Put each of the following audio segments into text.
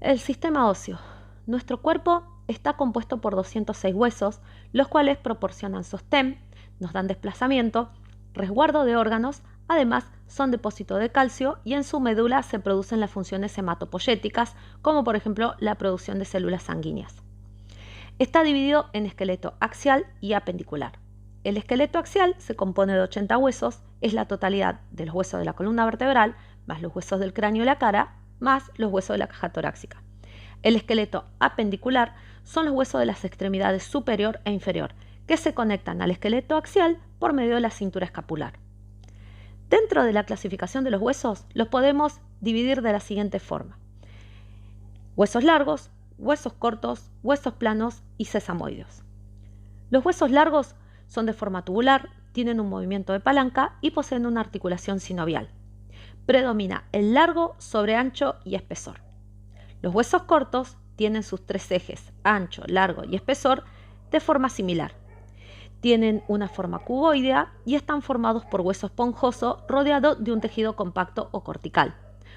El sistema óseo. Nuestro cuerpo está compuesto por 206 huesos, los cuales proporcionan sostén, nos dan desplazamiento, resguardo de órganos, además son depósito de calcio y en su médula se producen las funciones hematopoyéticas, como por ejemplo la producción de células sanguíneas. Está dividido en esqueleto axial y apendicular. El esqueleto axial se compone de 80 huesos, es la totalidad de los huesos de la columna vertebral, más los huesos del cráneo y la cara, más los huesos de la caja torácica. El esqueleto apendicular son los huesos de las extremidades superior e inferior, que se conectan al esqueleto axial por medio de la cintura escapular. Dentro de la clasificación de los huesos, los podemos dividir de la siguiente forma: huesos largos, huesos cortos, huesos planos y sesamoideos. Los huesos largos son de forma tubular, tienen un movimiento de palanca y poseen una articulación sinovial. Predomina el largo sobre ancho y espesor. Los huesos cortos tienen sus tres ejes, ancho, largo y espesor, de forma similar. Tienen una forma cuboidea y están formados por hueso esponjoso rodeado de un tejido compacto o cortical.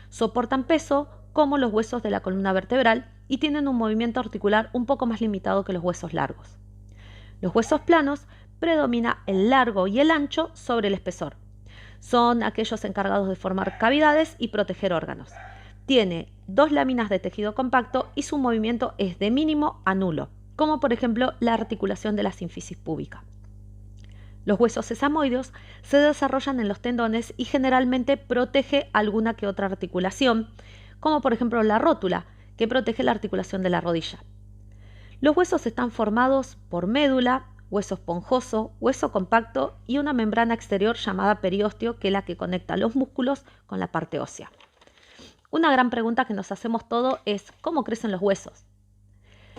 Soportan peso como los huesos de la columna vertebral y tienen un movimiento articular un poco más limitado que los huesos largos. Los huesos planos predomina el largo y el ancho sobre el espesor. Son aquellos encargados de formar cavidades y proteger órganos. Tiene dos láminas de tejido compacto y su movimiento es de mínimo a nulo, como por ejemplo la articulación de la sínfisis púbica. Los huesos sesamoideos se desarrollan en los tendones y generalmente protege alguna que otra articulación, como por ejemplo la rótula, que protege la articulación de la rodilla. Los huesos están formados por médula, hueso esponjoso, hueso compacto y una membrana exterior llamada periósteo, que es la que conecta los músculos con la parte ósea. Una gran pregunta que nos hacemos todos es: ¿cómo crecen los huesos?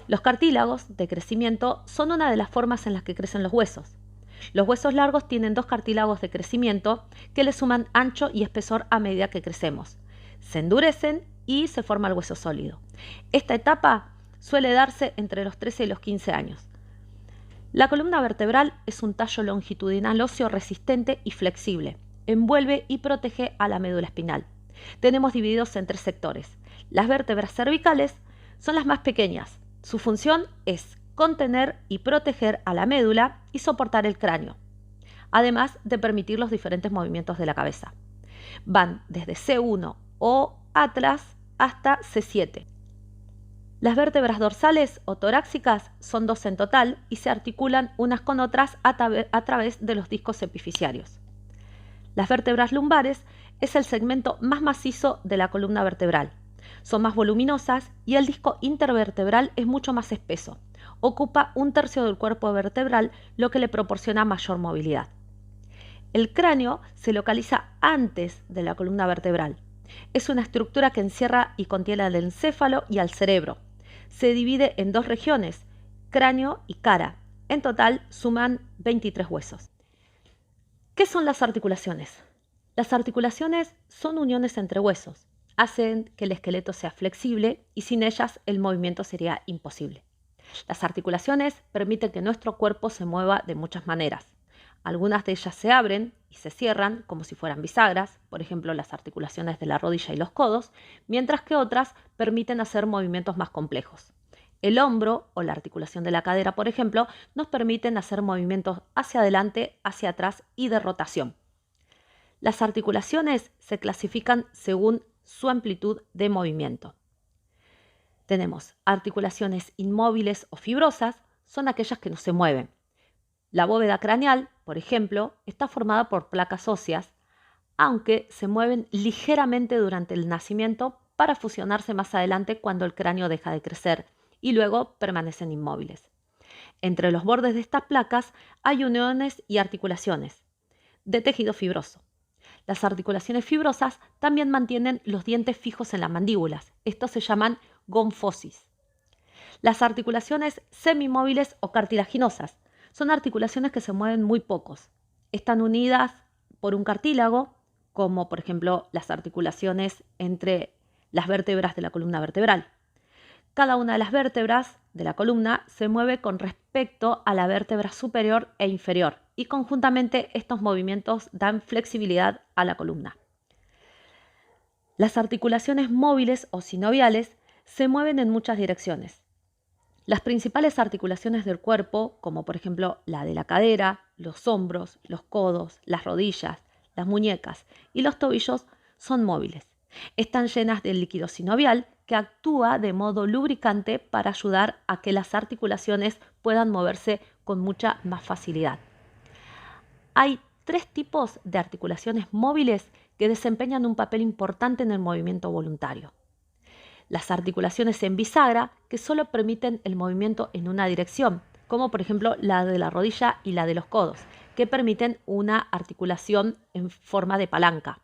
Los cartílagos de crecimiento son una de las formas en las que crecen los huesos. Los huesos largos tienen dos cartílagos de crecimiento que le suman ancho y espesor a medida que crecemos. Se endurecen y se forma el hueso sólido. Esta etapa suele darse entre los 13 y los 15 años. La columna vertebral es un tallo longitudinal óseo resistente y flexible. Envuelve y protege a la médula espinal. Tenemos divididos en tres sectores. Las vértebras cervicales son las más pequeñas. Su función es contener y proteger a la médula y soportar el cráneo, además de permitir los diferentes movimientos de la cabeza. Van desde C1 o atlas hasta C7. Las vértebras dorsales o torácicas son dos en total y se articulan unas con otras a través de los discos epifisiarios. Las vértebras lumbares es el segmento más macizo de la columna vertebral. Son más voluminosas y el disco intervertebral es mucho más espeso. Ocupa un tercio del cuerpo vertebral, lo que le proporciona mayor movilidad. El cráneo se localiza antes de la columna vertebral. Es una estructura que encierra y contiene al encéfalo y al cerebro. Se divide en dos regiones, cráneo y cara. En total suman 23 huesos. ¿Qué son las articulaciones? Las articulaciones son uniones entre huesos. Hacen que el esqueleto sea flexible y sin ellas el movimiento sería imposible. Las articulaciones permiten que nuestro cuerpo se mueva de muchas maneras. Algunas de ellas se abren y se cierran como si fueran bisagras, por ejemplo las articulaciones de la rodilla y los codos, mientras que otras permiten hacer movimientos más complejos. El hombro o la articulación de la cadera, por ejemplo, nos permiten hacer movimientos hacia adelante, hacia atrás y de rotación. Las articulaciones se clasifican según su amplitud de movimiento. Tenemos articulaciones inmóviles o fibrosas, son aquellas que no se mueven. La bóveda craneal, por ejemplo, está formada por placas óseas, aunque se mueven ligeramente durante el nacimiento para fusionarse más adelante cuando el cráneo deja de crecer y luego permanecen inmóviles. Entre los bordes de estas placas hay uniones y articulaciones de tejido fibroso. Las articulaciones fibrosas también mantienen los dientes fijos en las mandíbulas. Estos se llaman gonfosis. Las articulaciones semimóviles o cartilaginosas son articulaciones que se mueven muy pocos. Están unidas por un cartílago, como por ejemplo las articulaciones entre las vértebras de la columna vertebral. Cada una de las vértebras de la columna se mueve con respecto a la vértebra superior e inferior y conjuntamente estos movimientos dan flexibilidad a la columna. Las articulaciones móviles o sinoviales se mueven en muchas direcciones. Las principales articulaciones del cuerpo, como por ejemplo la de la cadera, los hombros, los codos, las rodillas, las muñecas y los tobillos, son móviles. Están llenas de líquido sinovial que actúa de modo lubricante para ayudar a que las articulaciones puedan moverse con mucha más facilidad. Hay 3 tipos de articulaciones móviles que desempeñan un papel importante en el movimiento voluntario. Las articulaciones en bisagra, que solo permiten el movimiento en una dirección, como por ejemplo la de la rodilla y la de los codos, que permiten una articulación en forma de palanca.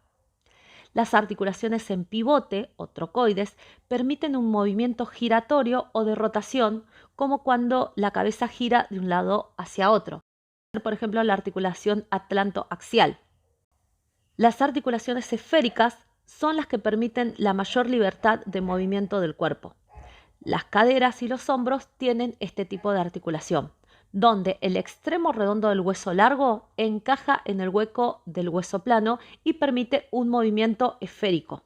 Las articulaciones en pivote o trocoides permiten un movimiento giratorio o de rotación, como cuando la cabeza gira de un lado hacia otro. Por ejemplo, la articulación atlantoaxial. Las articulaciones esféricas son las que permiten la mayor libertad de movimiento del cuerpo. Las caderas y los hombros tienen este tipo de articulación, donde el extremo redondo del hueso largo encaja en el hueco del hueso plano y permite un movimiento esférico.